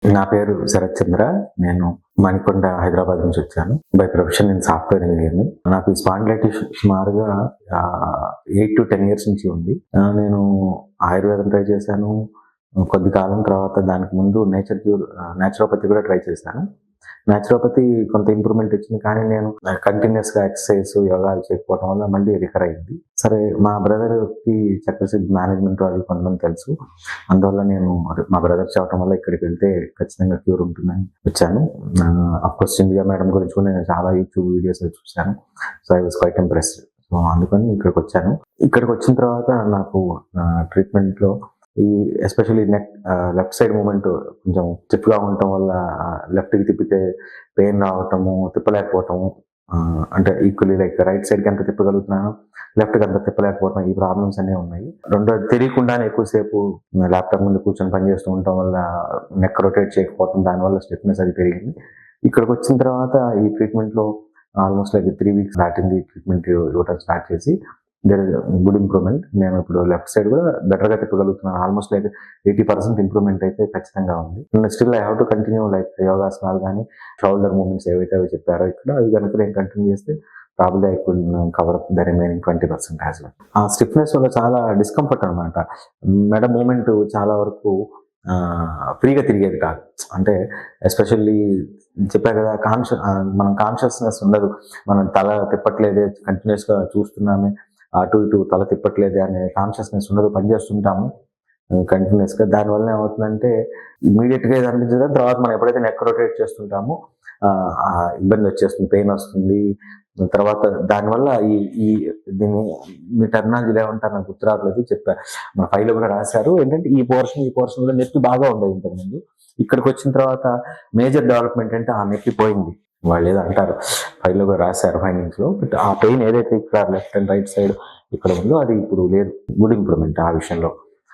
నా పేరు శరత్ చంద్ర. నేను మణికొండ, హైదరాబాద్ నుంచి వచ్చాను. బై ప్రొఫెషన్ నేను సాఫ్ట్వేర్ ఇంజనీర్ని. నాకు ఈ స్పాండిలైటిస్ సుమారుగా 8 to 10 years నుంచి ఉంది. నేను ఆయుర్వేదం ట్రై చేశాను. కొద్ది కాలం తర్వాత దానికి ముందు నేచురోపతి కూడా ట్రై చేశాను. నేచురోపతి కొంత ఇంప్రూవ్మెంట్ వచ్చింది, కానీ నేను కంటిన్యూస్ గా ఎక్సర్సైజ్, యోగాలు చేయకపోవడం వల్ల మళ్ళీ రికర్ అయింది. సరే, మా బ్రదర్ కి చక్రసిద్ధి మేనేజ్మెంట్ వాళ్ళు కొంతమంది తెలుసు. అందువల్ల నేను మా బ్రదర్ చెప్పడం వల్ల ఇక్కడికి వెళ్తే ఖచ్చితంగా క్యూర్ ఉంటుందని వచ్చాను. అఫ్కోర్స్ ఇండియా మేడం గురించి కూడా నేను చాలా యూట్యూబ్ వీడియోస్ చూశాను. So I was quite impressed. So అందుకని ఇక్కడికి వచ్చాను. ఇక్కడికి వచ్చిన తర్వాత నాకు ట్రీట్మెంట్ లో ఈ especially neck left side movement కొంచెం స్టిఫ్ గా ఉండటం వల్ల లెఫ్ట్ కి తిప్పితే పెయిన్ రావటము, తిప్పలేకపోవటము, అంటే ఈక్వల్లీ లైక్ రైట్ సైడ్ కి ఎంత తిప్పగలుగుతున్నాను, లెఫ్ట్ కి అంత తిప్పలేకపోవటం, ఈ ప్రాబ్లమ్స్ అన్నీ ఉన్నాయి. రెండోది తెలియకుండానే ఎక్కువసేపు ల్యాప్టాప్ ముందు కూర్చొని పనిచేస్తూ ఉండటం వల్ల నెక్ రొటేట్ చేయకపోవడం, దానివల్ల స్టిఫ్నెస్ అది పెరిగింది. ఇక్కడికి వచ్చిన తర్వాత ఈ ట్రీట్మెంట్ లో ఆల్మోస్ట్ లైక్ 3 weeks దాటింది ట్రీట్మెంట్ ఇవ్వటం స్టార్ట్ చేసి. There is good improvement. నేను ఇప్పుడు లెఫ్ట్ సైడ్ కూడా బెటర్ గా తిప్పగలుగుతున్నాను. ఆల్మోస్ట్ లైక్ 80% ఇంప్రూవ్మెంట్ అయితే ఖచ్చితంగా ఉంది. Still I have to continue like యోగాసనాలు కానీ షోల్డర్ మూవ్మెంట్స్ ఏవైతే అవి చెప్పారో ఇక్కడ, అవి కనుక నేను కంటిన్యూ చేస్తే probably I could cover up the remaining 20% as well. ఆ స్టిఫ్నెస్ వల్ల చాలా డిస్కంఫర్ట్ అనమాట. మెడ మూమెంట్ చాలా వరకు ఫ్రీగా తిరిగేది కాదు. అంటే ఎస్పెషల్లీ చెప్పా కదా, మనం కాన్షియస్నెస్ ఉండదు. మనం తల తిప్పట్లేదే, కంటిన్యూస్ గా చూస్తున్నామే, అటు ఇటు తల తిప్పట్లేదే అనే కాన్షియస్నెస్ ఉండదు. పనిచేస్తుంటాము కంటిన్యూస్ గా. దానివల్ల ఏమవుతుందంటే ఇమీడియట్ గా ఇది అనిపించదు, తర్వాత మనం ఎప్పుడైతే నెక్ రొటేట్ చేస్తుంటామో ఇబ్బంది వచ్చేస్తుంది, పెయిన్ వస్తుంది. తర్వాత దానివల్ల దీన్ని టెర్మినాలజీ ఏమంటారు నాకు గుర్తు రావట్లేదు, చెప్పా మన ఫైల్ కూడా రాశారు. ఏంటంటే ఈ పోర్షన్ కూడా నొప్పి బాగా ఉండేది ఇంతకుముందు. ఇక్కడికి వచ్చిన తర్వాత మేజర్ డెవలప్మెంట్ అంటే ఆ నొప్పి పోయింది. వాళ్ళు ఏదో అంటారు, ఫైల్లో కూడా రాశారు ఫైండింగ్స్ లో. బట్ ఆ పెయిన్ ఏదైతే ఇక్కడ లెఫ్ట్ అండ్ రైట్ సైడ్ ఇక్కడ ఉందో అది ఇప్పుడు లేదు. గుడ్ ఇంప్రూవ్మెంట్ ఆ విషయంలో.